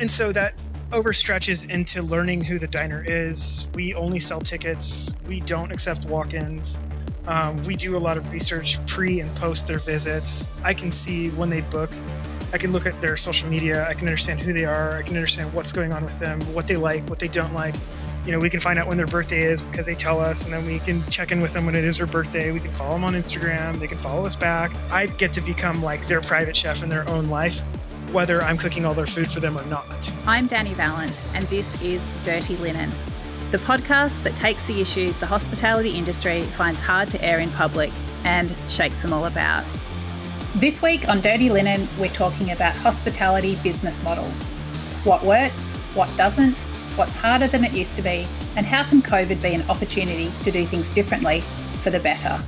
And so that overstretches into learning who the diner is. We only sell tickets. We don't accept walk-ins. We do a lot of research pre and post their visits. I can see when they book. I can look at their social media. I can understand who they are. I can understand what's going on with them, what they like, what they don't like. We can find out when their birthday is because they tell us, and then we can check in with them when it is their birthday. We can follow them on Instagram. They can follow us back. I get to become like their private chef in their own life, whether I'm cooking all their food for them or not. I'm Dani Valent, and this is Dirty Linen, the podcast that takes the issues the hospitality industry finds hard to air in public and shakes them all about. This week on Dirty Linen, we're talking about hospitality business models. What works, what doesn't, what's harder than it used to be, and how can COVID be an opportunity to do things differently for the better?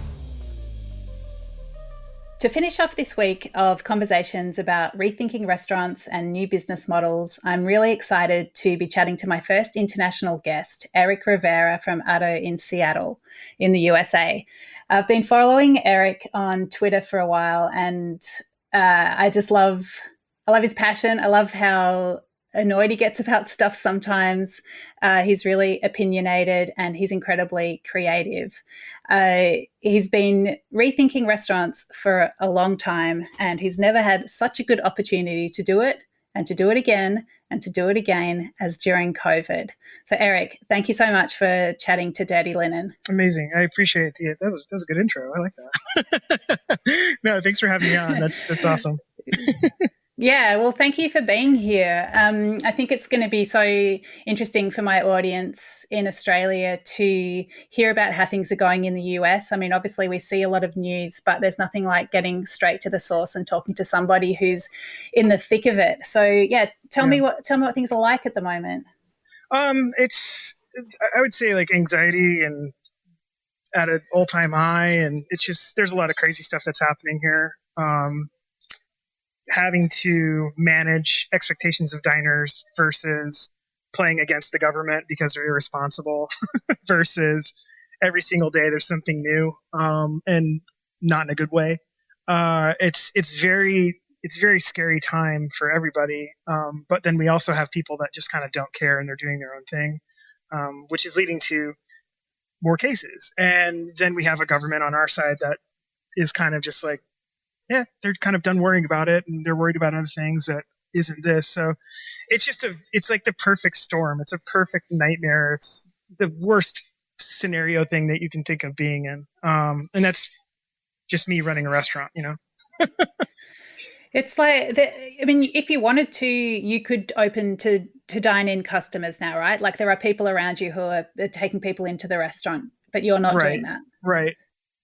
To finish off this week of conversations about rethinking restaurants and new business models, I'm really excited to be chatting to my first international guest, Eric Rivera from Addo in Seattle in the USA. I've been following Eric on Twitter for a while, and I love his passion. I love how annoyed he gets about stuff sometimes. He's really opinionated and he's incredibly creative. He's been rethinking restaurants for a long time, and he's never had such a good opportunity to do it and to do it again and to do it again as during COVID. So Eric, thank you so much for chatting to Dirty Linen. Amazing. I appreciate it. That was a good intro. I like that. No, thanks for having me on. That's awesome. Yeah, well, thank you for being here. I think it's going to be so interesting for my audience in Australia to hear about how things are going in the US. I mean, obviously we see a lot of news, but there's nothing like getting straight to the source and talking to somebody who's in the thick of it. So yeah, tell me what things are like at the moment. I would say like anxiety and at an all-time high, and it's just, there's a lot of crazy stuff that's happening here. Having to manage expectations of diners versus playing against the government because they're irresponsible versus every single day there's something new, and not in a good way. It's very scary time for everybody. But then we also have people that just kind of don't care and they're doing their own thing, which is leading to more cases. And then we have a government on our side that is kind of just like, yeah, they're kind of done worrying about it, and they're worried about other things that isn't this. So it's like the perfect storm. It's a perfect nightmare. It's the worst scenario thing that you can think of being in. And that's just me running a restaurant, It's like, if you wanted to, you could open to dine-in customers now, right? Like there are people around you who are taking people into the restaurant, but you're not doing that. Right.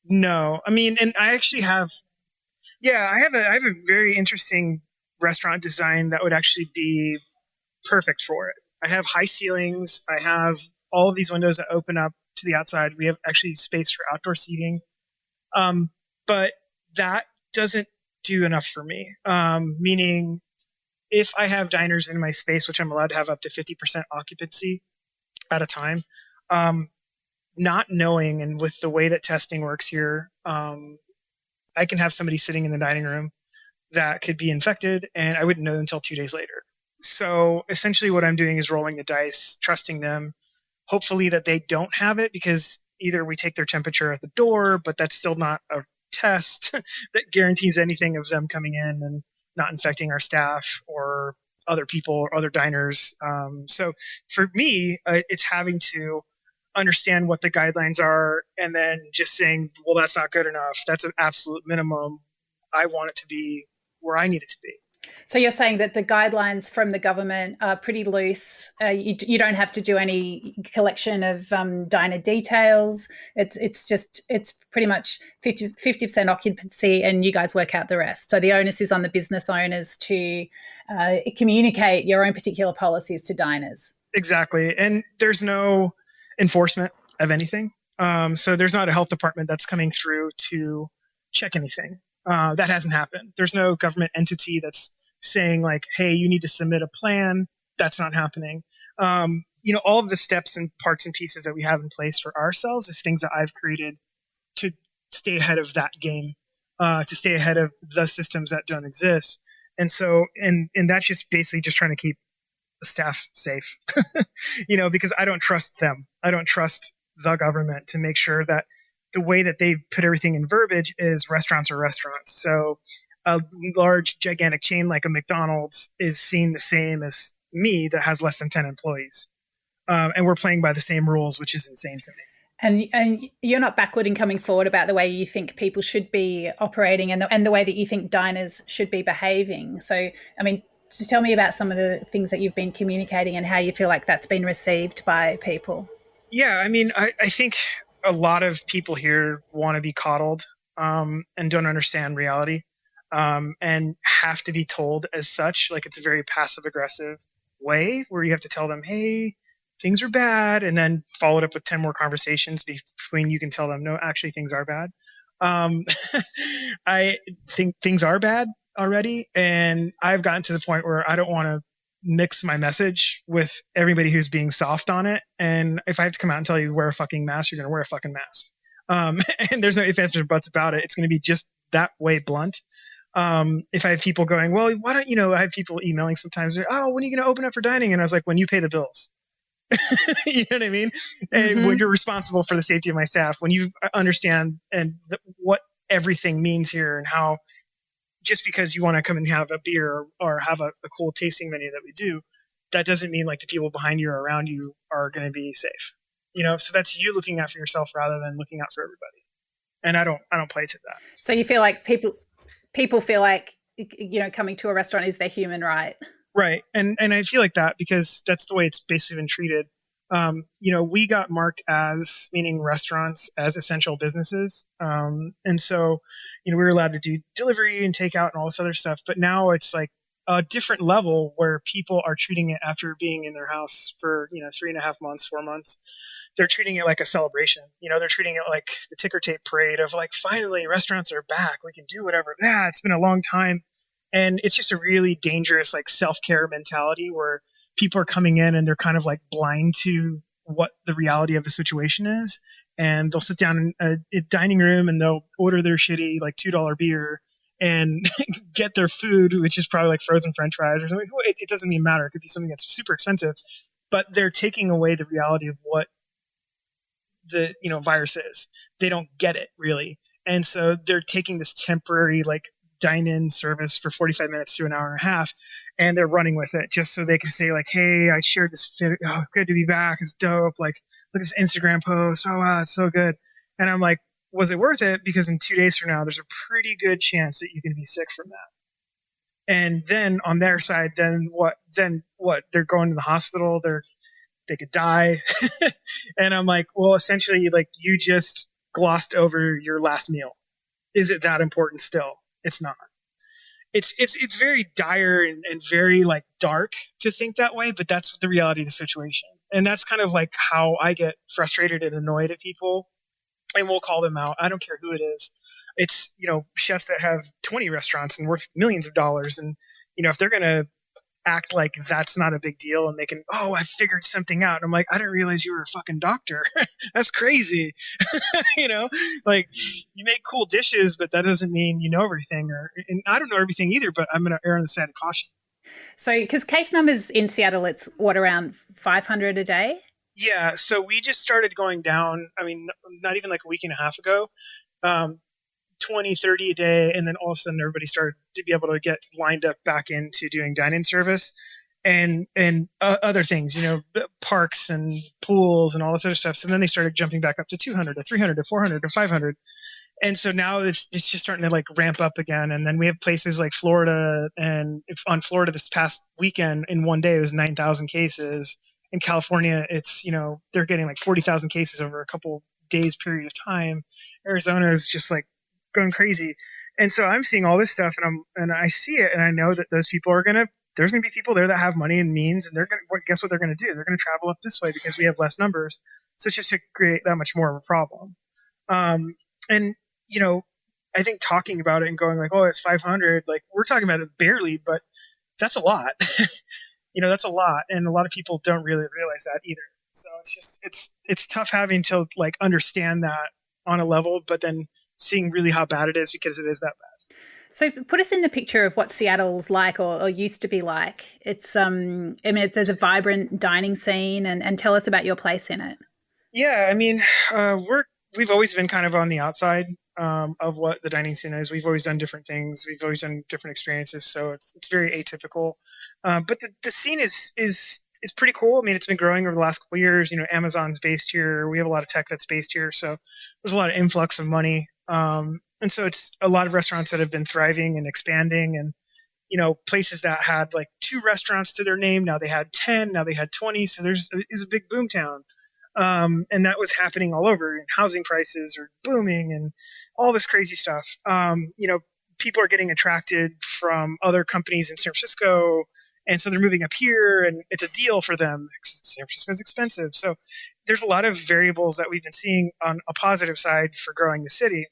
No, I mean, and I actually have, I have a very interesting restaurant design that would actually be perfect for it. I have high ceilings. I have all of these windows that open up to the outside. We have actually space for outdoor seating. But that doesn't do enough for me. Meaning if I have diners in my space, which I'm allowed to have up to 50% occupancy at a time, not knowing, and with the way that testing works here, I can have somebody sitting in the dining room that could be infected, and I wouldn't know until 2 days later. So essentially what I'm doing is rolling the dice, trusting them, hopefully that they don't have it, because either we take their temperature at the door, but that's still not a test that guarantees anything of them coming in and not infecting our staff or other people or other diners. So for me, it's having to understand what the guidelines are and then just saying, well, that's not good enough. That's an absolute minimum. I want it to be where I need it to be. So you're saying that the guidelines from the government are pretty loose. You don't have to do any collection of diner details. It's pretty much 50% occupancy, and you guys work out the rest. So the onus is on the business owners to communicate your own particular policies to diners. Exactly. And there's no enforcement of anything. So there's not a health department that's coming through to check anything. That hasn't happened. There's no government entity that's saying like, hey, you need to submit a plan. That's not happening. All of the steps and parts and pieces that we have in place for ourselves is things that I've created to stay ahead of that game, to stay ahead of the systems that don't exist. And so, and that's just basically just trying to keep the staff safe, because I don't trust them. I don't trust the government to make sure that the way that they put everything in verbiage is restaurants are restaurants. So a large, gigantic chain like a McDonald's is seen the same as me that has less than 10 employees. And we're playing by the same rules, which is insane to me. And you're not backward in coming forward about the way you think people should be operating and the way that you think diners should be behaving. So, I mean, to tell me about some of the things that you've been communicating and how you feel like that's been received by people. Yeah, I mean, I think a lot of people here want to be coddled, and don't understand reality, and have to be told as such. Like it's a very passive aggressive way where you have to tell them, hey, things are bad, and then follow it up with 10 more conversations between you can tell them, no, actually, things are bad. Um, I think things are bad already, and I've gotten to the point where I don't want to mix my message with everybody who's being soft on it. And if I have to come out and tell you wear a fucking mask, you're going to wear a fucking mask. And there's no ifs, ands, or buts about it. It's going to be just that way blunt. If I have people going, well, why don't I have people emailing sometimes, oh, when are you going to open up for dining? And I was like, when you pay the bills. You know what I mean? And when you're responsible for the safety of my staff, when you understand what everything means here and how just because you want to come and have a beer or have a cool tasting menu that we do, that doesn't mean like the people behind you or around you are going to be safe. So that's you looking out for yourself rather than looking out for everybody. And I don't play to that. So you feel like people feel like coming to a restaurant is their human right. Right. And I feel like that because that's the way it's basically been treated. We got marked as, meaning restaurants, as essential businesses. And so, we were allowed to do delivery and takeout and all this other stuff. But now it's like a different level where people are treating it after being in their house for, 3.5 months, 4 months. They're treating it like a celebration. They're treating it like the ticker tape parade of like, finally, restaurants are back. We can do whatever. Yeah, it's been a long time. And it's just a really dangerous, like, self-care mentality where people are coming in and they're kind of like blind to what the reality of the situation is. And they'll sit down in a dining room and they'll order their shitty, like, $2 beer and get their food, which is probably like frozen French fries or something. It doesn't even matter. It could be something that's super expensive, but they're taking away the reality of what the, virus is. They don't get it really. And so they're taking this temporary, like, dine-in service for 45 minutes to an hour and a half, and they're running with it just so they can say like, hey, I shared this oh, good to be back, it's dope, like, look at this Instagram post, oh wow, it's so good. And I'm like, was it worth it? Because in 2 days from now there's a pretty good chance that you can be sick from that. And then on their side, then what they're going to the hospital, they could die. And I'm like, well, essentially, like, you just glossed over your last meal. Is it that important still? It's not. It's very dire and very, like, dark to think that way, but that's the reality of the situation. And that's kind of like how I get frustrated and annoyed at people, and we'll call them out. I don't care who it is. It's, chefs that have 20 restaurants and worth millions of dollars. And, if they're going to act like that's not a big deal and they can, oh, I figured something out. And I'm like, I didn't realize you were a fucking doctor. That's crazy. Like, you make cool dishes, but that doesn't mean you know everything. And I don't know everything either, but I'm going to err on the side of caution. So, because case numbers in Seattle, it's what, around 500 a day? Yeah. So we just started going down. I mean, not even like a week and a half ago. 20, 30 a day. And then all of a sudden everybody started to be able to get lined up back into doing dine-in service and other things, parks and pools and all this other stuff. So then they started jumping back up to 200 to 300 to 400 to 500. And so now it's just starting to, like, ramp up again. And then we have places like Florida, and on Florida this past weekend in one day, it was 9,000 cases. In California, it's, they're getting like 40,000 cases over a couple days period of time. Arizona is just like going crazy. And so I'm seeing all this stuff and I see it, and I know that those people there's going to be people there that have money and means, and guess what they're going to do? They're going to travel up this way because we have less numbers. So it's just to create that much more of a problem. And, I think talking about it and going like, oh, it's 500, like, we're talking about it barely, but that's a lot. That's a lot. And a lot of people don't really realize that either. So it's tough having to, like, understand that on a level, but then seeing really how bad it is because it is that bad. So put us in the picture of what Seattle's like or used to be like. It's I mean, there's a vibrant dining scene, and tell us about your place in it. Yeah, I mean, we've always been kind of on the outside of what the dining scene is. We've always done different things. We've always done different experiences, so it's very atypical. But the scene is pretty cool. I mean, it's been growing over the last couple of years. You know, Amazon's based here. We have a lot of tech that's based here, so there's a lot of influx of money. And so it's a lot of restaurants that have been thriving and expanding, and places that had like two restaurants to their name, now they had 10, now they had 20. So it's a big boom town. And that was happening all over, and housing prices are booming and all this crazy stuff. People are getting attracted from other companies in San Francisco, and so they're moving up here, and it's a deal for them. San Francisco is expensive, so there's a lot of variables that we've been seeing on a positive side for growing the city,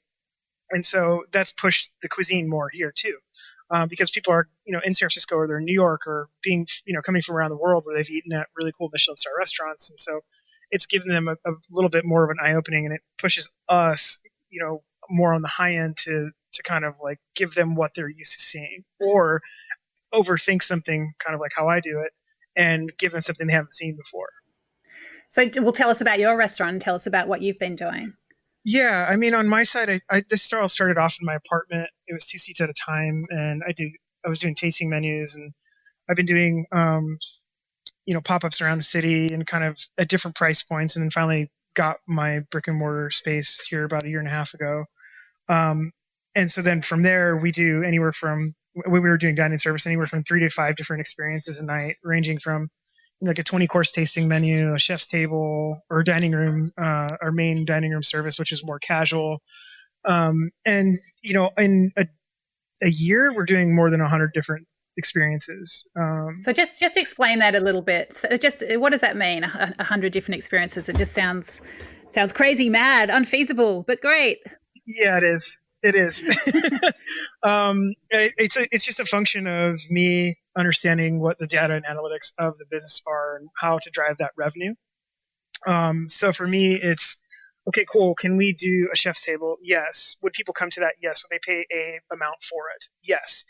and so that's pushed the cuisine more here too. Because people are, in San Francisco, or they're in New York, or being, coming from around the world where they've eaten at really cool Michelin star restaurants. And so it's given them a little bit more of an eye opening, and it pushes us, more on the high end to kind of like give them what they're used to seeing, or overthink something kind of like how I do it, and give them something they haven't seen before. So, well, tell us about your restaurant and tell us about what you've been doing. Yeah, I mean, on my side, this style started off in my apartment. It was two seats at a time, and I was doing tasting menus, and I've been doing pop ups around the city and kind of at different price points, and then finally got my brick and mortar space here about a year and a half ago. Um, and so then from there, we do anywhere from we were doing dining service anywhere from 3 to 5 different experiences a night, ranging from like a 20-course tasting menu, a chef's table, or dining room, our main dining room service, which is more casual. And in a year, we're doing more than 100 different experiences. So just explain that a little bit. So just what does that mean? 100 different experiences. It just sounds crazy, mad, unfeasible, but great. Yeah, it is. It is. It's just a function of me understanding what the data and analytics of the business are and how to drive that revenue. So for me, it's okay. Cool. Can we do a chef's table? Yes. Would people come to that? Yes. Would they pay a amount for it? Yes.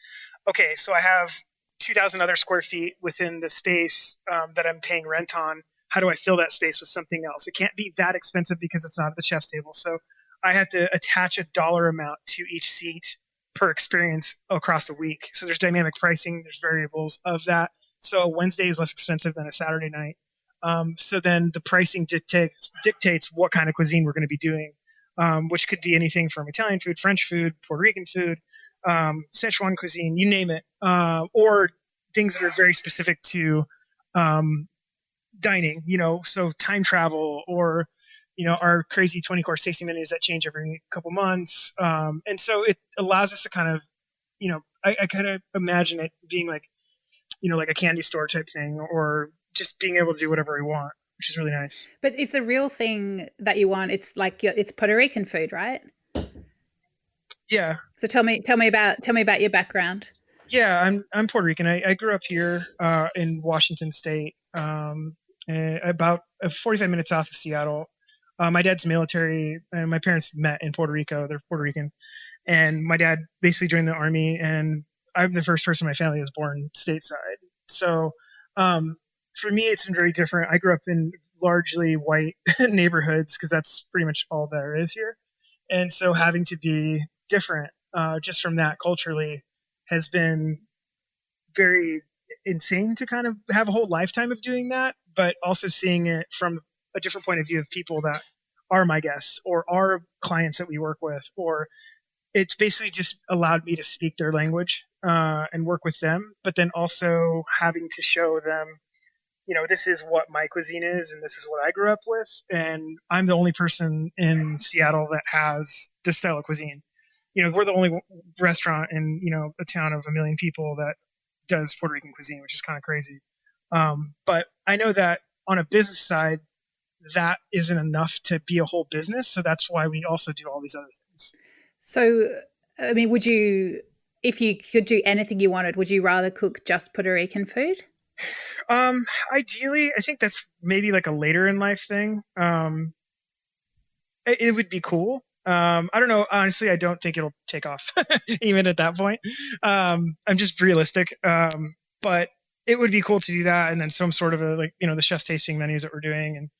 Okay. So I have 2,000 other square feet within the space that I'm paying rent on. How do I fill that space with something else? It can't be that expensive because it's not at the chef's table. So I have to attach a dollar amount to each seat per experience across a week. So there's dynamic pricing, there's variables of that. So a Wednesday is less expensive than a Saturday night. So then the pricing dictates what kind of cuisine we're going to be doing, which could be anything from Italian food, French food, Puerto Rican food, Sichuan cuisine, you name it, or things that are very specific to dining, so time travel, or our crazy 20-course tasting menus that change every couple months. And so it allows us to kind of, I kind of imagine it being like, like a candy store type thing, or just being able to do whatever we want, which is really nice. But it's the real thing that you want. It's like it's Puerto Rican food, right? Yeah. So tell me about your background. Yeah, I'm Puerto Rican. I grew up here in Washington State, about 45 minutes south of Seattle. My dad's military, and my parents met in Puerto Rico. They're Puerto Rican, and my dad basically joined the army, and I'm the first person in my family who was born stateside. So for me, it's been very different. I grew up in largely white neighborhoods because that's pretty much all there is here, and so having to be different just from that culturally has been very insane to kind of have a whole lifetime of doing that, but also seeing it from a different point of view of people that are my guests or are clients that we work with, or it's basically just allowed me to speak their language and work with them, but then also having to show them, this is what my cuisine is and this is what I grew up with. And I'm the only person in Seattle that has this style of cuisine. We're the only restaurant in, a town of 1 million people that does Puerto Rican cuisine, which is kind of crazy. But I know that on a business side, that isn't enough to be a whole business. So that's why we also do all these other things. So, I mean, if you could do anything you wanted, would you rather cook just Puerto Rican food? Ideally, I think that's maybe like a later in life thing. It would be cool. I don't know. Honestly, I don't think it'll take off even at that point. I'm just realistic. But it would be cool to do that. And then some sort of a, like, the chef's tasting menus that we're doing. And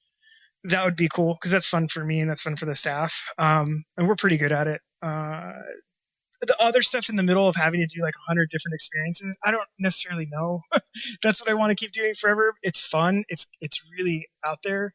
that would be cool because that's fun for me and that's fun for the staff. And we're pretty good at it. The other stuff in the middle of having to do like 100 different experiences, I don't necessarily know. That's what I want to keep doing forever. It's fun. It's really out there,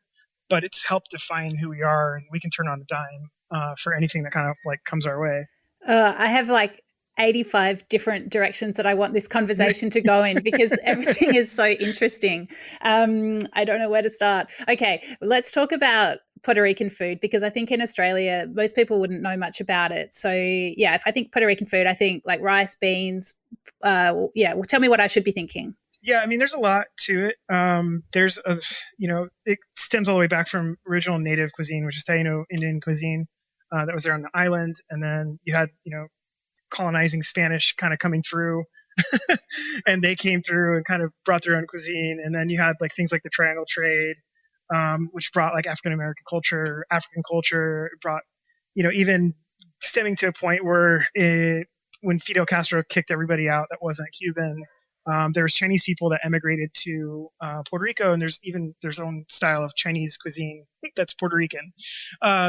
but it's helped define who we are, and we can turn on a dime for anything that kind of like comes our way. I have like 85 different directions that I want this conversation to go in because everything is so interesting. I don't know where to start. Okay, let's talk about Puerto Rican food because I think in Australia, most people wouldn't know much about it. So, yeah, if I think Puerto Rican food, I think like rice, beans. Yeah, well, tell me what I should be thinking. Yeah, I mean, there's a lot to it. It stems all the way back from original native cuisine, which is Taino Indian cuisine that was there on the island. And then you had, colonizing Spanish kind of coming through, and they came through and kind of brought their own cuisine. And then you had like things like the Triangle Trade, which brought like African American culture, African culture. It brought, even stemming to a point where when Fidel Castro kicked everybody out that wasn't Cuban, there was Chinese people that emigrated to Puerto Rico, and there's even their own style of Chinese cuisine that's Puerto Rican.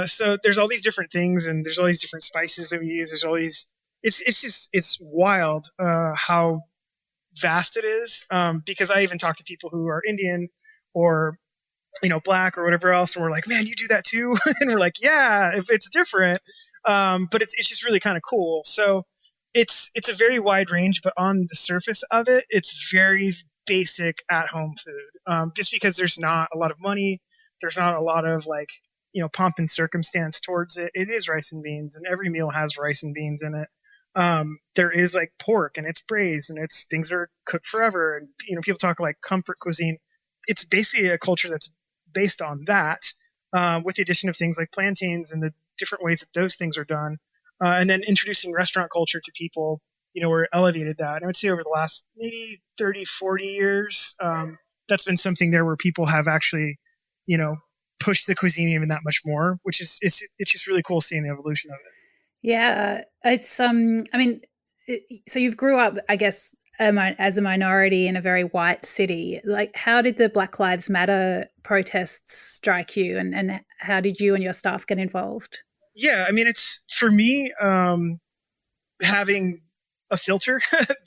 So there's all these different things, and there's all these different spices that we use. There's all these. It's wild how vast it is, because I even talk to people who are Indian or black or whatever else, and we're like, man, you do that too, and we're like, yeah, if it's different, but it's just really kind of cool. So it's a very wide range, but on the surface of it, it's very basic at home food. Just because there's not a lot of money, there's not a lot of like pomp and circumstance towards it. It is rice and beans, and every meal has rice and beans in it. There is like pork, and it's braised, and it's things that are cooked forever. And people talk like comfort cuisine. It's basically a culture that's based on that, with the addition of things like plantains and the different ways that those things are done. And then introducing restaurant culture to people, we're elevated that. And I would say over the last maybe 30, 40 years, that's been something there where people have actually, pushed the cuisine even that much more, which is, it's just really cool seeing the evolution of it. Yeah, it's I mean, so you've grew up, I guess, as a minority in a very white city. Like, how did the Black Lives Matter protests strike you, and how did you and your staff get involved? Yeah, I mean, it's for me, having a filter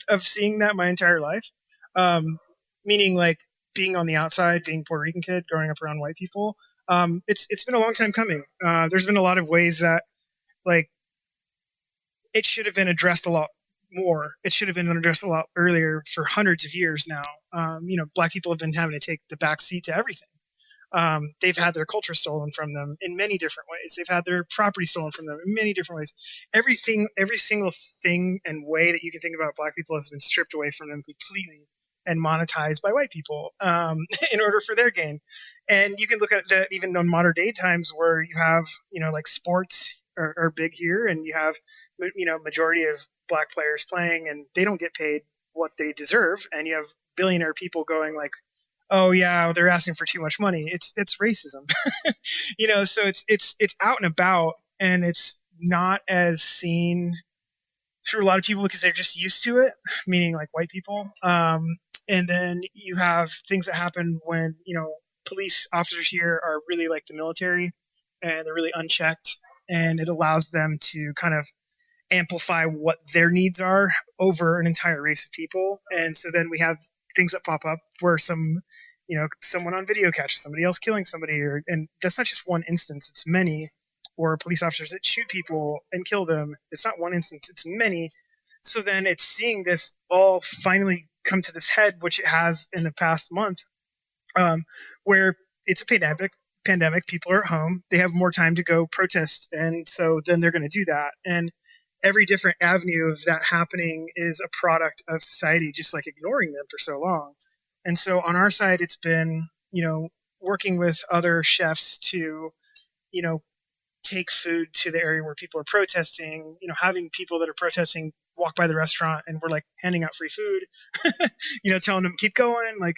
of seeing that my entire life, um, meaning like being on the outside, being Puerto Rican kid, growing up around white people. It's been a long time coming. There's been a lot of ways that like it should have been addressed a lot more. It should have been addressed a lot earlier for hundreds of years now. Black people have been having to take the back seat to everything. They've had their culture stolen from them in many different ways. They've had their property stolen from them in many different ways. Everything, every single thing and way that you can think about black people has been stripped away from them completely and monetized by white people, in order for their gain. And you can look at that even on modern day times where you have, like sports are big here, and you have, majority of black players playing, and they don't get paid what they deserve. And you have billionaire people going like, oh yeah, they're asking for too much money. It's racism. So it's out and about, and it's not as seen through a lot of people because they're just used to it, meaning like white people. And then you have things that happen when police officers here are really like the military, and they're really unchecked, and it allows them to kind of amplify what their needs are over an entire race of people. And so then we have things that pop up where someone on video catches somebody else killing somebody, and that's not just one instance, it's many, or police officers that shoot people and kill them. It's not one instance, it's many. So then it's seeing this all finally come to this head, which it has in the past month, where it's a pandemic, people are at home, they have more time to go protest, and so then they're going to do that. And every different avenue of that happening is a product of society just like ignoring them for so long. And so on our side, it's been, working with other chefs to, you know, take food to the area where people are protesting, having people that are protesting walk by the restaurant, and we're like handing out free food, telling them keep going, like,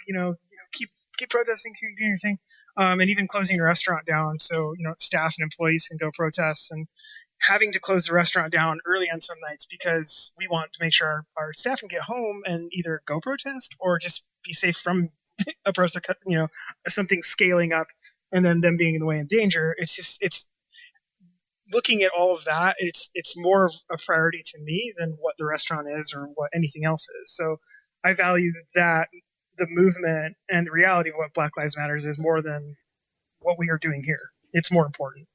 keep protesting, keep doing your thing. And even closing the restaurant down so, staff and employees can go protest. And having to close the restaurant down early on some nights because we want to make sure our staff can get home and either go protest or just be safe from a protest, something scaling up and then them being in the way in danger. It's looking at all of that. It's more of a priority to me than what the restaurant is or what anything else is. So I value that the movement and the reality of what Black Lives Matters is more than what we are doing here. It's more important.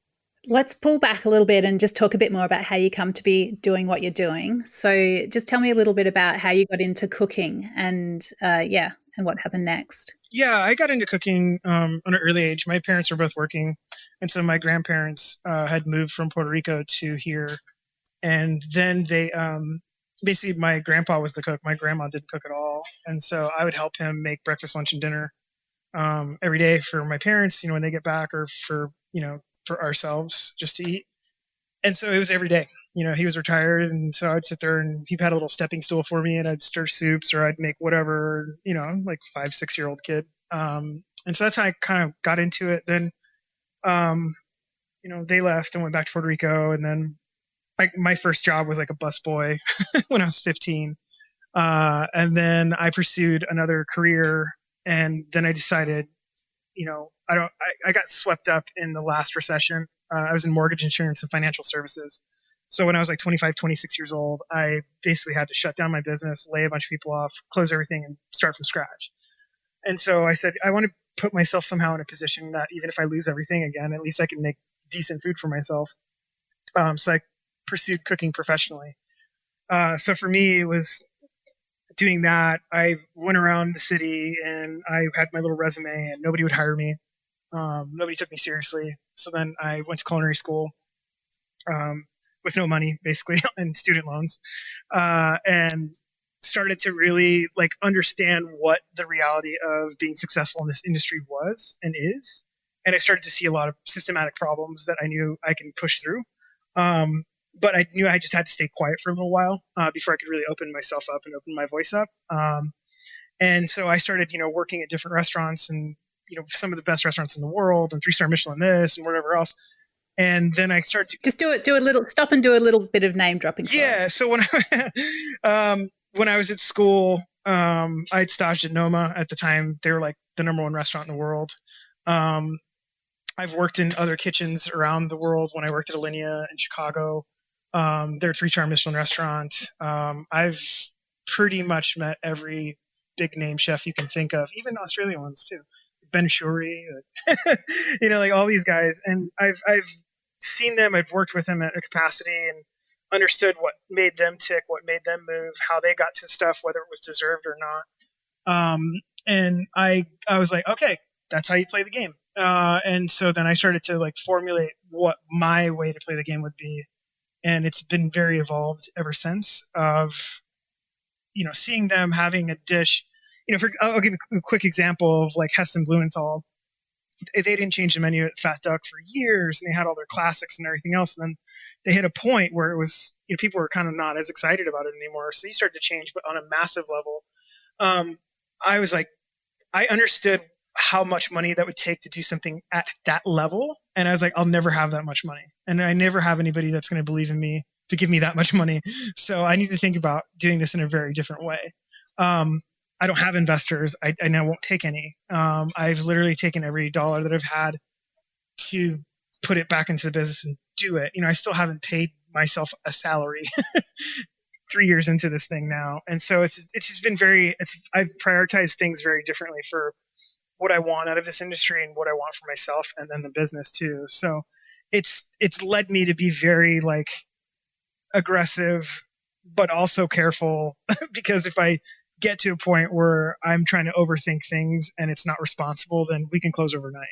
Let's pull back a little bit and just talk a bit more about how you come to be doing what you're doing. So, just tell me a little bit about how you got into cooking and, and what happened next. Yeah, I got into cooking on an early age. My parents were both working, and so my grandparents had moved from Puerto Rico to here, and then they basically my grandpa was the cook. My grandma didn't cook at all, and so I would help him make breakfast, lunch, and dinner every day for my parents. When they get back, or for ourselves just to eat. And so it was every day. He was retired, and so I'd sit there, and he had a little stepping stool for me, and I'd stir soups or I'd make whatever, like 5, 6 year old kid. And so that's how I kind of got into it. Then, they left and went back to Puerto Rico, and then my first job was like a busboy when I was 15. And then I pursued another career, and then I decided, I got swept up in the last recession. I was in mortgage insurance and financial services. So when I was like 25, 26 years old, I basically had to shut down my business, lay a bunch of people off, close everything, and start from scratch. And so I said, I want to put myself somehow in a position that even if I lose everything again, at least I can make decent food for myself. So I pursued cooking professionally. So for me, it was doing that. I went around the city and I had my little resume, and nobody would hire me. Nobody took me seriously. So then I went to culinary school with no money, basically, and student loans, and started to really understand what the reality of being successful in this industry was and is. And I started to see a lot of systematic problems that I knew I can push through. But I knew I just had to stay quiet for a little while before I could really open myself up and open my voice up. And so I started, working at different restaurants, and some of the best restaurants in the world, and 3-star Michelin this and whatever else. And then I started to just do a little stop and do a little bit of name dropping. Yeah. So when I was at school, I'd staged at Noma at the time. They were like the #1 restaurant in the world. I've worked in other kitchens around the world. When I worked at Alinea in Chicago, they're a 3-star Michelin restaurant. I've pretty much met every big name chef you can think of, even Australian ones too. Ben Shuri, like all these guys. And I've seen them, I've worked with them at a capacity and understood what made them tick, what made them move, how they got to stuff, whether it was deserved or not. And I was like, okay, that's how you play the game. And so then I started to formulate what my way to play the game would be. And it's been very evolved ever since of, seeing them having a dish. I'll give you a quick example of Hess and Blumenthal. They didn't change the menu at Fat Duck for years, and they had all their classics and everything else. And then they hit a point where it was, people were kind of not as excited about it anymore. So they started to change, but on a massive level. I was like, I understood how much money that would take to do something at that level. And I was like, I'll never have that much money. And I never have anybody that's going to believe in me to give me that much money. So I need to think about doing this in a very different way. I don't have investors. I now won't take any. I've literally taken every dollar that I've had to put it back into the business and do it. I still haven't paid myself a salary 3 years into this thing now. And so it's just been I've prioritized things very differently for what I want out of this industry and what I want for myself, and then the business too. So it's led me to be very aggressive, but also careful because if I get to a point where I'm trying to overthink things and it's not responsible, then we can close overnight.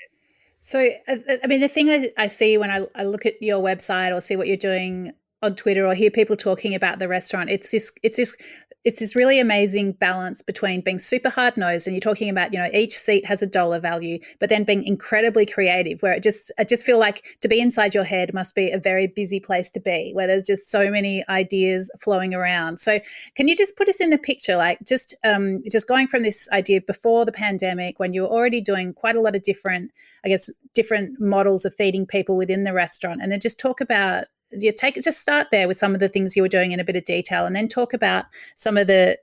So, I mean, the thing I see when I look at your website or see what you're doing on Twitter or hear people talking about the restaurant, it's this really amazing balance between being super hard nosed, and you're talking about, each seat has a dollar value, but then being incredibly creative, where I just feel like to be inside your head must be a very busy place to be, where there's just so many ideas flowing around. So can you just put us in the picture, just going from this idea before the pandemic, when you were already doing quite a lot of different models of feeding people within the restaurant, and then just talk about you take just start there with some of the things you were doing in a bit of detail, and then talk about some of the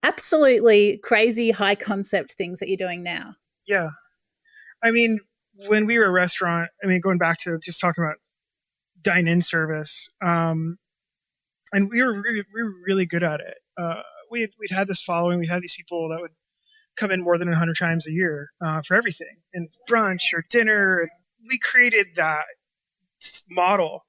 absolutely crazy high concept things that you're doing now. Yeah. I mean, when we were a restaurant, I mean, going back to just talking about dine-in service, and we were really good at it. We'd had this following. We had these people that would come in more than 100 times a year for everything, and brunch or dinner. And we created that model.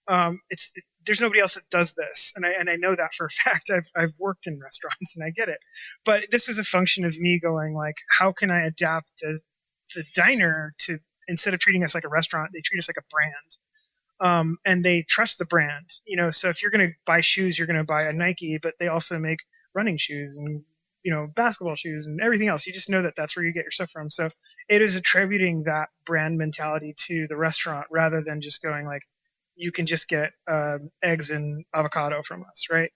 There's nobody else that does this, and I know that for a fact. I've worked in restaurants and I get it, but this is a function of me going like, how can I adapt the diner to, instead of treating us like a restaurant, they treat us like a brand. And they trust the brand, so if you're going to buy shoes, you're going to buy a Nike, but they also make running shoes and basketball shoes and everything else. You just know that that's where you get your stuff from. So it is attributing that brand mentality to the restaurant rather than just going like, you can just get eggs and avocado from us, right?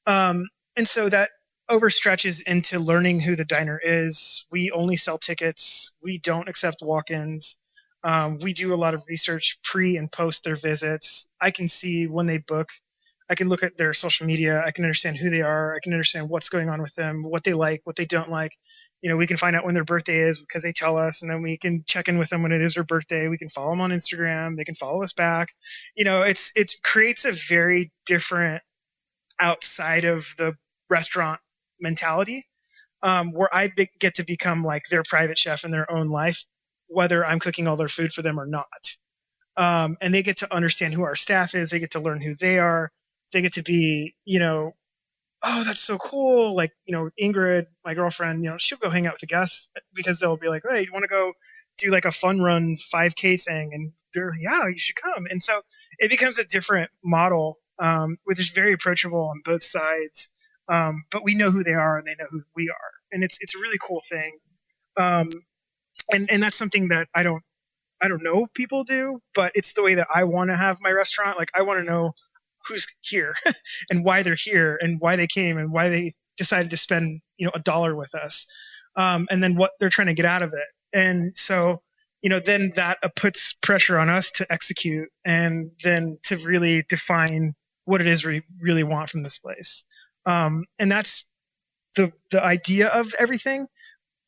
And so that overstretches into learning who the diner is. We only sell tickets. We don't accept walk-ins. We do a lot of research pre and post their visits. I can see when they book. I can look at their social media. I can understand who they are. I can understand what's going on with them, what they like, what they don't like. We can find out when their birthday is because they tell us, and then we can check in with them when it is their birthday. We can follow them on Instagram. They can follow us back. It creates a very different outside of the restaurant mentality, where I get to become like their private chef in their own life, whether I'm cooking all their food for them or not. And they get to understand who our staff is. They get to learn who they are. They get to be, oh, that's so cool. Like, Ingrid, my girlfriend, she'll go hang out with the guests because they'll be like, hey, you want to go do like a fun run 5K thing? And they're, yeah, you should come. And so it becomes a different model, which is very approachable on both sides. But we know who they are and they know who we are. And it's a really cool thing. Um, and that's something that I don't know if people do, but it's the way that I want to have my restaurant. Like, I want to know who's here and why they're here and why they came and why they decided to spend, $1 with us. And then what they're trying to get out of it. And so, then that puts pressure on us to execute and then to really define what it is we really want from this place. And that's the idea of everything.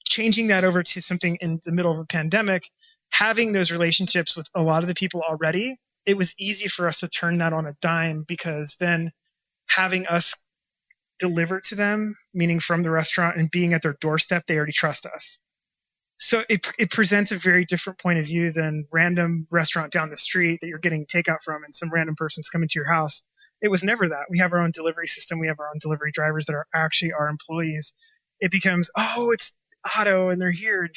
Changing that over to something in the middle of a pandemic, having those relationships with a lot of the people already, it was easy for us to turn that on a dime, because then having us deliver to them, meaning from the restaurant and being at their doorstep, they already trust us. So it presents a very different point of view than random restaurant down the street that you're getting takeout from and some random person's coming to your house. It was never that. We have our own delivery system. We have our own delivery drivers that are actually our employees. It becomes, oh, it's Addo and they're here.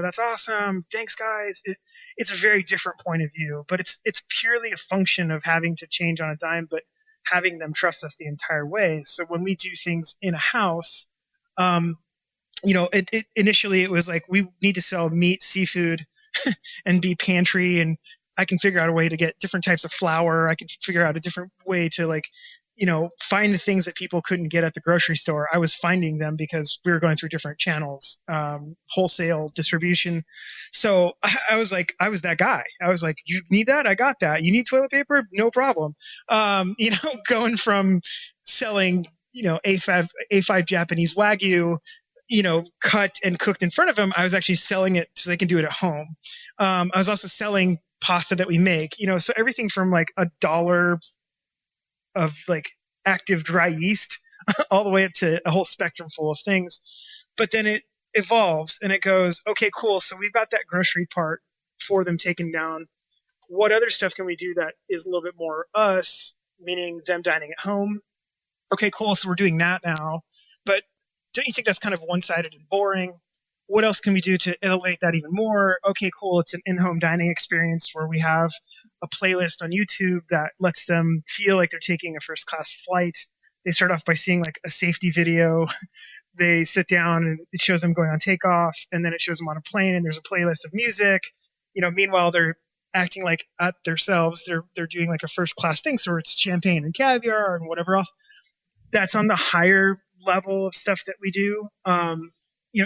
That's awesome. Thanks, guys. It's a very different point of view, but it's purely a function of having to change on a dime, but having them trust us the entire way. So when we do things in a house, initially it was like, we need to sell meat, seafood, and be pantry, and I can figure out a way to get different types of flour. I can figure out a different way to find the things that people couldn't get at the grocery store. I was finding them because we were going through different channels, wholesale distribution. So I was like, I was that guy. I was like, you need that? I got that. You need toilet paper? No problem. Going from selling, A5 Japanese Wagyu, cut and cooked in front of them, I was actually selling it so they can do it at home. I was also selling pasta that we make, so everything from like $1 of like active dry yeast all the way up to a whole spectrum full of things. But then it evolves and it goes, okay, cool. So we've got that grocery part for them taken down. What other stuff can we do that is a little bit more us, meaning them dining at home? Okay, cool. So we're doing that now. But don't you think that's kind of one-sided and boring? What else can we do to elevate that even more? Okay, cool. It's an in-home dining experience where we have a playlist on YouTube that lets them feel like they're taking a first-class flight. They start off by seeing like a safety video. They sit down and it shows them going on takeoff, and then it shows them on a plane, and there's a playlist of music. Meanwhile, they're acting like at themselves. They're doing like a first-class thing, so it's champagne and caviar and whatever else. That's on the higher level of stuff that we do.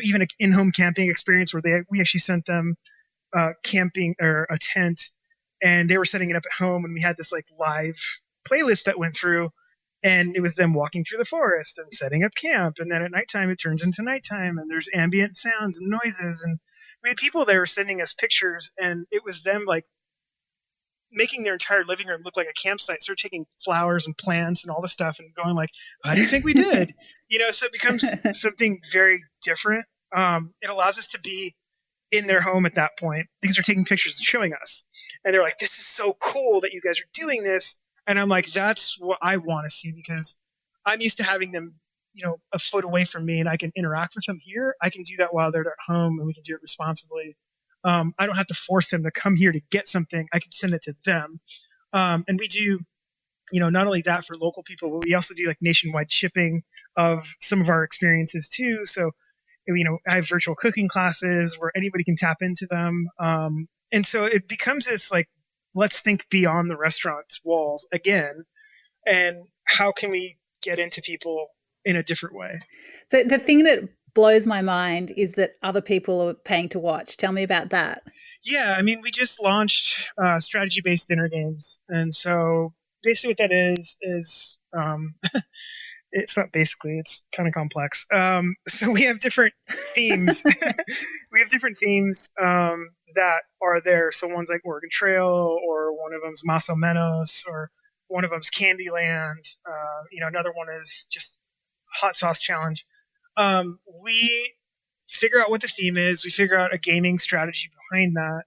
Even an in-home camping experience where we actually sent them camping or a tent and they were setting it up at home, and we had this like live playlist that went through, and it was them walking through the forest and setting up camp, and then at nighttime it turns into nighttime, and there's ambient sounds and noises, and we had people there sending us pictures, and it was them like making their entire living room look like a campsite. So they're taking flowers and plants and all this stuff and going like, how do you think we did? So it becomes something very different. It allows us to be in their home at that point because they're taking pictures and showing us. And they're like, this is so cool that you guys are doing this. And I'm like, that's what I want to see, because I'm used to having them, a foot away from me, and I can interact with them here. I can do that while they're at home, and we can do it responsibly. I don't have to force them to come here to get something. I can send it to them. And we do, not only that for local people, but we also do like nationwide shipping of some of our experiences too. So, I have virtual cooking classes where anybody can tap into them. And so it becomes this like, let's think beyond the restaurant's walls again. And how can we get into people in a different way? So the thing that blows my mind is that other people are paying to watch. Tell me about that. Yeah, I mean, we just launched strategy-based dinner games, and so basically what that is it's not basically, it's kind of complex. So we have different themes. We have different themes that are there. So one's like Oregon Trail, or one of them's Más o Menos, or one of them's Candyland. Another one is just Hot Sauce Challenge. We figure out what the theme is. We figure out a gaming strategy behind that.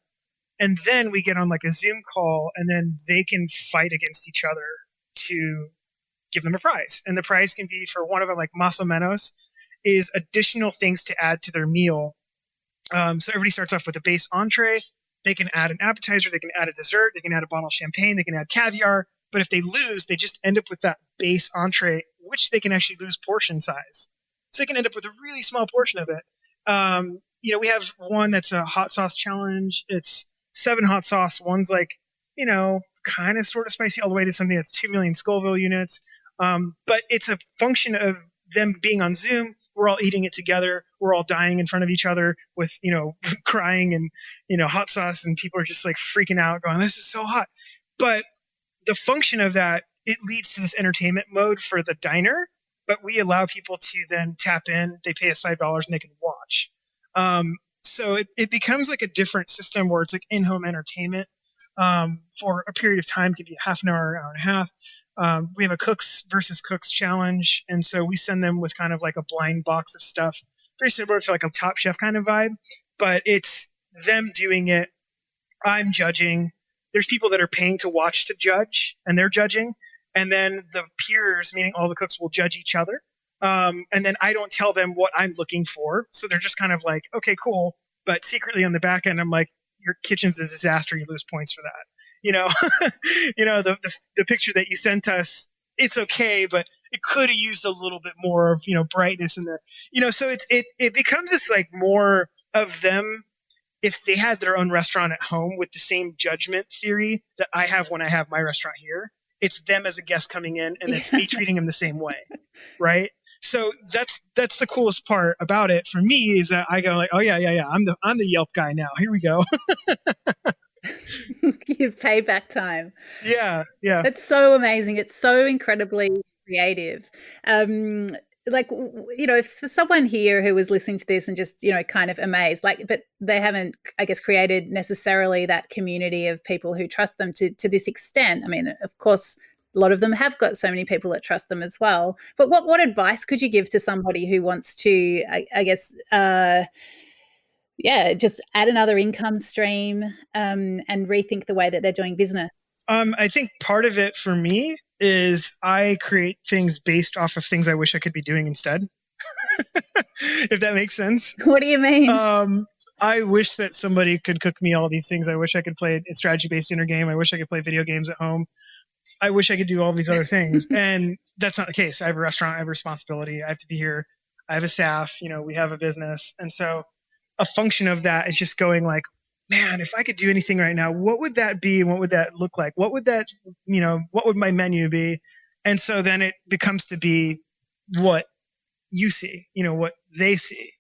And then we get on like a Zoom call, and then they can fight against each other to give them a prize. And the prize can be, for one of them, like Más o Menos, is additional things to add to their meal. So everybody starts off with a base entree. They can add an appetizer. They can add a dessert. They can add a bottle of champagne. They can add caviar. But if they lose, they just end up with that base entree, which they can actually lose portion size. So they can end up with a really small portion of it. We have one that's a hot sauce challenge. It's 7 hot sauce. One's like, kind of sort of spicy, all the way to something that's 2 million Scoville units. But it's a function of them being on Zoom. We're all eating it together. We're all dying in front of each other with, crying and, hot sauce. And people are just like freaking out going, this is so hot. But the function of that, it leads to this entertainment mode for the diner, but we allow people to then tap in. They pay us $5 and they can watch. So it becomes like a different system where it's like in-home entertainment for a period of time. Could be half an hour, hour and a half. We have a cooks versus cooks challenge. And so we send them with kind of like a blind box of stuff, very similar to like a Top Chef kind of vibe, but it's them doing it. I'm judging. There's people that are paying to watch to judge, and they're judging. And then the peers, meaning all the cooks, will judge each other. And then I don't tell them what I'm looking for. So they're just kind of like, okay, cool. But secretly on the back end, I'm like, your kitchen's a disaster. You lose points for that. The picture that you sent us, it's okay, but it could have used a little bit more of, brightness in there. So it becomes this like more of them. If they had their own restaurant at home with the same judgment theory that I have when I have my restaurant here, it's them as a guest coming in, and it's me treating them the same way. Right. So that's the coolest part about it for me, is that I go like, oh yeah. I'm the Yelp guy now. Here we go. You've payback time. Yeah. It's so amazing. It's so incredibly creative. If for someone here who was listening to this and just, kind of amazed, but they haven't, I guess, created necessarily that community of people who trust them to this extent. I mean, of course, a lot of them have got so many people that trust them as well. But what advice could you give to somebody who wants to, just add another income stream and rethink the way that they're doing business? I think part of it for me is I create things based off of things I wish I could be doing instead. If that makes sense. What do you mean? I wish that somebody could cook me all these things. I wish I could play a strategy-based dinner game. I wish I could play video games at home. I wish I could do all these other things. And that's not the case. I have a restaurant. I have a responsibility. I have to be here. I have a staff. We have a business. And so a function of that is just going like, man, if I could do anything right now, what would that be? And what would that look like? What would that, what would my menu be? And so then it becomes to be what you see, what they see.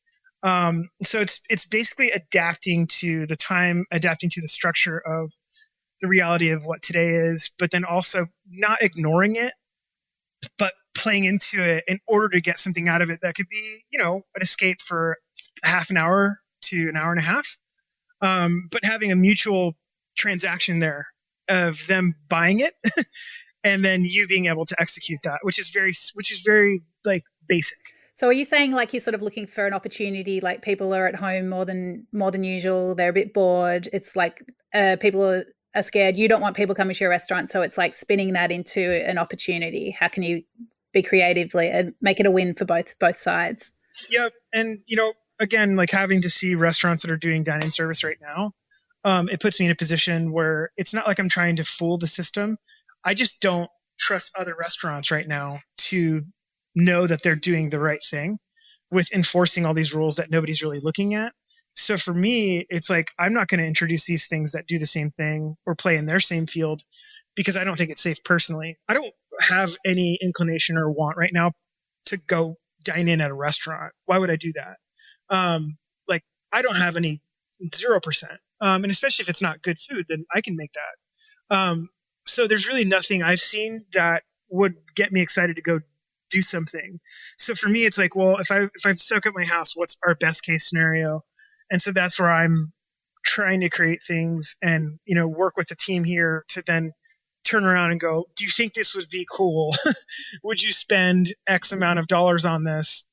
So it's basically adapting to the time, adapting to the structure of the reality of what today is, but then also not ignoring it, but playing into it in order to get something out of it that could be, an escape for half an hour to an hour and a half. But having a mutual transaction there of them buying it and then you being able to execute that, which is very like basic. So are you saying like you're sort of looking for an opportunity, like people are at home more than usual, they're a bit bored, it's like people are scared, you don't want people coming to your restaurant, so it's like spinning that into an opportunity. How can you be creatively and make it a win for both sides? Yep. And, again, like having to see restaurants that are doing dine-in service right now, it puts me in a position where it's not like I'm trying to fool the system. I just don't trust other restaurants right now to know that they're doing the right thing with enforcing all these rules that nobody's really looking at. So for me, it's like I'm not going to introduce these things that do the same thing or play in their same field because I don't think it's safe personally. I don't have any inclination or want right now to go dine in at a restaurant. Why would I do that? Like I don't have any 0%. And especially if it's not good food, then I can make that. So there's really nothing I've seen that would get me excited to go do something. So for me, it's like, well, if I'm stuck at my house, what's our best case scenario? And so that's where I'm trying to create things and, work with the team here to then turn around and go, do you think this would be cool? Would you spend X amount of dollars on this?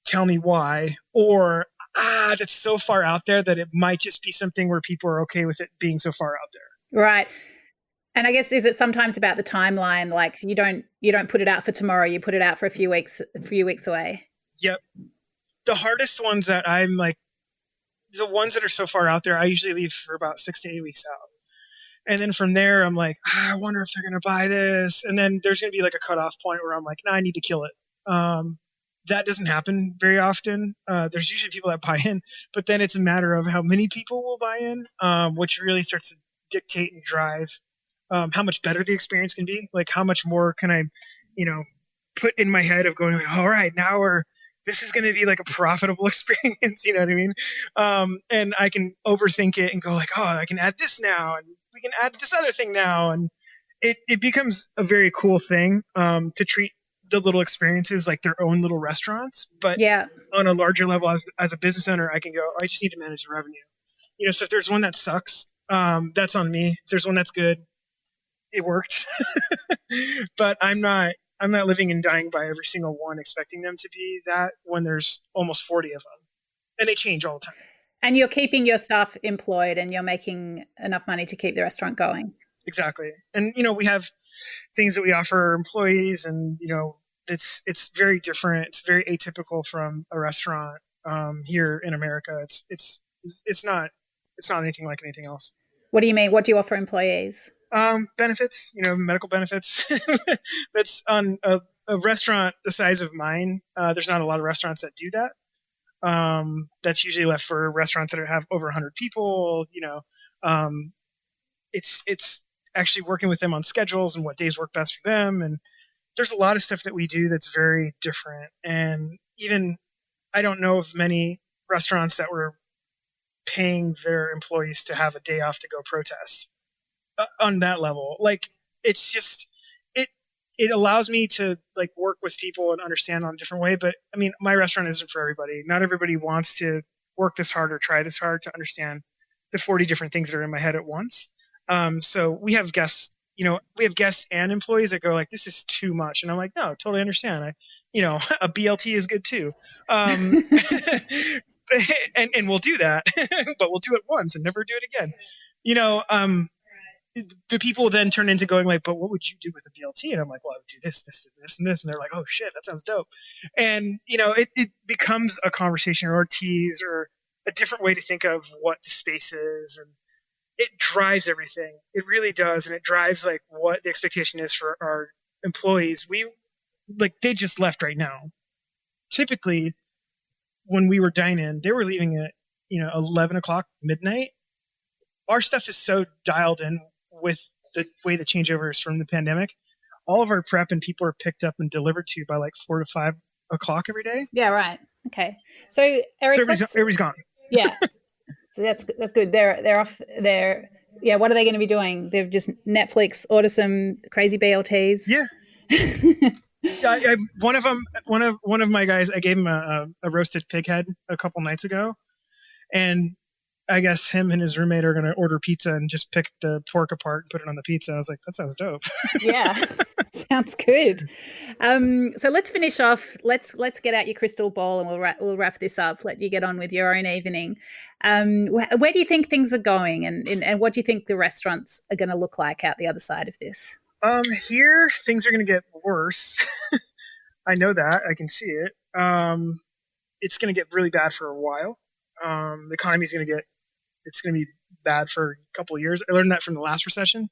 Tell me why. Or, that's so far out there that it might just be something where people are okay with it being so far out there. Right. And I guess is it sometimes about the timeline? Like you don't put it out for tomorrow, you put it out for a few weeks away. Yep. The hardest ones that I'm like, the ones that are so far out there, I usually leave for about 6 to 8 weeks out. And then from there, I'm like, I wonder if they're going to buy this. And then there's going to be like a cutoff point where I'm like, no, I need to kill it. That doesn't happen very often. There's usually people that buy in, but then it's a matter of how many people will buy in, which really starts to dictate and drive how much better the experience can be. Like how much more can I, put in my head of going, like, all right, this is going to be like a profitable experience. You know what I mean? And I can overthink it and go like, oh, I can add this now and we can add this other thing now. And it becomes a very cool thing to treat the little experiences like their own little restaurants. But Yeah. on a larger level, as a business owner, I can go, I just need to manage the revenue. So if there's one that sucks, that's on me. If there's one that's good, it worked. But I'm not living and dying by every single one, expecting them to be that when there's almost 40 of them. And they change all the time. And you're keeping your staff employed and you're making enough money to keep the restaurant going. Exactly. And, we have things that we offer employees and, it's very different. It's very atypical from a restaurant here in America. It's not anything like anything else. What do you mean? What do you offer employees? Benefits, medical benefits. That's on a restaurant the size of mine. There's not a lot of restaurants that do that. That's usually left for restaurants that have over 100 people. It's actually working with them on schedules and what days work best for them. And there's a lot of stuff that we do that's very different. And even I don't know of many restaurants that were paying their employees to have a day off to go protest on that level. Like it's just it allows me to like work with people and understand on a different way. But I mean, my restaurant isn't for everybody. Not everybody wants to work this hard or try this hard to understand the 40 different things that are in my head at once. So we have guests, and employees that go like, this is too much. And I'm like, no, totally understand. A BLT is good too. And we'll do that, but we'll do it once and never do it again. The people then turn into going like, but what would you do with a BLT? And I'm like, well, I would do this, this, this, and this. And they're like, oh shit, that sounds dope. And, it becomes a conversation or a tease or a different way to think of what the space is. And it drives everything. It really does. And it drives like what the expectation is for our employees. They just left right now. Typically when we were dining, they were leaving at, 11 o'clock midnight. Our stuff is so dialed in with the way the changeover is from the pandemic. All of our prep and people are picked up and delivered to by like 4 to 5 o'clock every day. Yeah, right. Okay. So Eric, so everybody's gone. Yeah, so that's good. They're off. Yeah, what are they going to be doing? They've just Netflix, order some crazy BLTs. Yeah. One of them, one of my guys, I gave him a roasted pig head a couple nights ago, and I guess him and his roommate are going to order pizza and just pick the pork apart and put it on the pizza. I was like, that sounds dope. Yeah, sounds good. So let's finish off. Let's get out your crystal ball and we'll wrap this up. Let you get on with your own evening. Where do you think things are going, and what do you think the restaurants are going to look like out the other side of this? Here things are going to get worse. I know that. I can see it. It's going to get really bad for a while. The economy is it's going to be bad for a couple of years. I learned that from the last recession.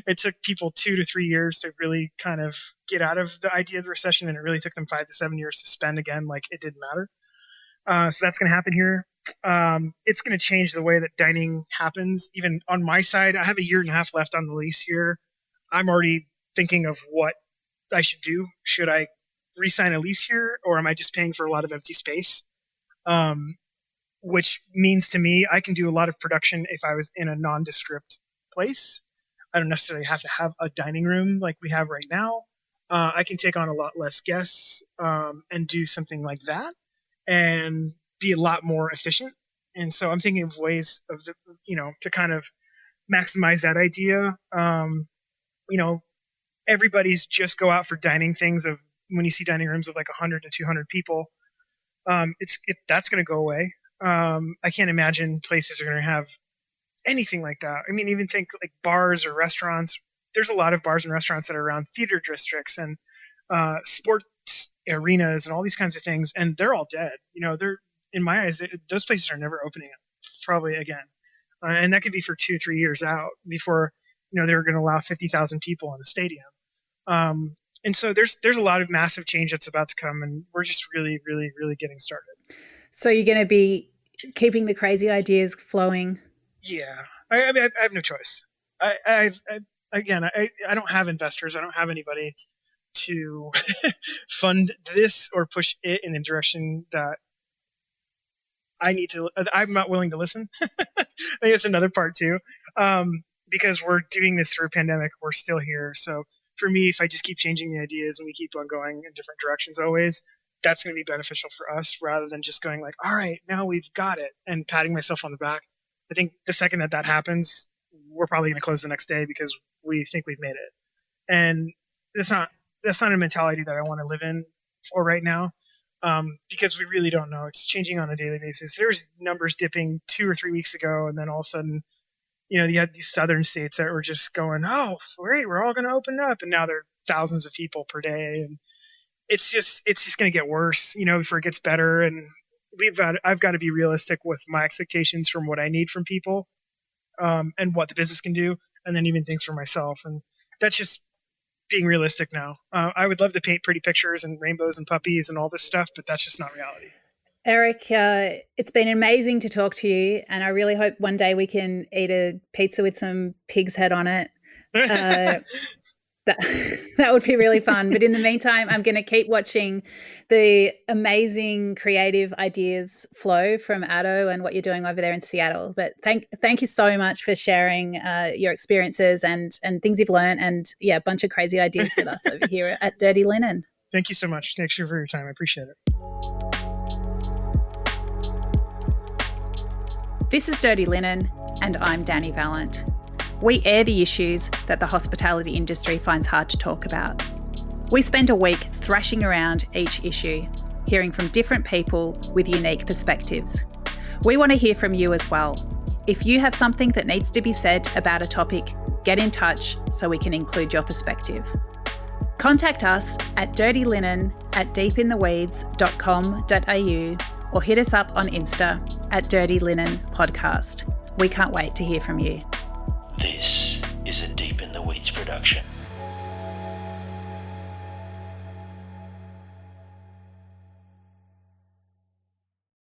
It took people 2 to 3 years to really kind of get out of the idea of the recession, and it really took them 5 to 7 years to spend again like it didn't matter. So that's going to happen here. It's going to change the way that dining happens. Even on my side, I have a year and a half left on the lease here. I'm already thinking of what I should do. Should I re-sign a lease here, or am I just paying for a lot of empty space? Which means to me, I can do a lot of production if I was in a nondescript place. I don't necessarily have to have a dining room like we have right now. I can take on a lot less guests and do something like that and be a lot more efficient. And so I'm thinking of ways of, to kind of maximize that idea. Everybody's just go out for dining things of when you see dining rooms of like 100 to 200 people, that's going to go away. I can't imagine places are going to have anything like that. I mean, even think like bars or restaurants. There's a lot of bars and restaurants that are around theater districts and sports arenas and all these kinds of things, and they're all dead. They're, in my eyes, those places are never opening up probably again, and that could be for 2-3 years out before they're going to allow 50,000 people in the stadium. And so there's a lot of massive change that's about to come, and we're just really, really, really getting started. So you're going to be keeping the crazy ideas flowing? Yeah, I mean, I have no choice. I don't have investors. I don't have anybody to fund this or push it in the direction that I need to. I'm not willing to listen. I think that's another part too, because we're doing this through a pandemic. We're still here. So for me, if I just keep changing the ideas and we keep on going in different directions always, that's going to be beneficial for us rather than just going like, all right, now we've got it and patting myself on the back. I think the second that happens, we're probably going to close the next day because we think we've made it. And that's not a mentality that I want to live in for right now, because we really don't know. It's changing on a daily basis. There's numbers dipping 2 or 3 weeks ago, and then all of a sudden, you had these southern states that were just going, oh, great, we're all going to open up. And now there are thousands of people per day. And it's just going to get worse, before it gets better. And I've got to be realistic with my expectations from what I need from people, and what the business can do. And then even things for myself. And that's just being realistic now. I would love to paint pretty pictures and rainbows and puppies and all this stuff, but that's just not reality. Eric, it's been amazing to talk to you, and I really hope one day we can eat a pizza with some pig's head on it. That would be really fun. But in the meantime, I'm going to keep watching the amazing creative ideas flow from Addo and what you're doing over there in Seattle. But thank you so much for sharing your experiences and things you've learned, and a bunch of crazy ideas with us over here at Dirty Linen. Thank you so much. Thanks for your time. I appreciate it. This is Dirty Linen, and I'm Dani Valent. We air the issues that the hospitality industry finds hard to talk about. We spend a week thrashing around each issue, hearing from different people with unique perspectives. We want to hear from you as well. If you have something that needs to be said about a topic, get in touch so we can include your perspective. Contact us at dirtylinen@deepintheweeds.com.au or hit us up on Insta at Dirty Linen Podcast. We can't wait to hear from you. This is a Deep in the Weeds production.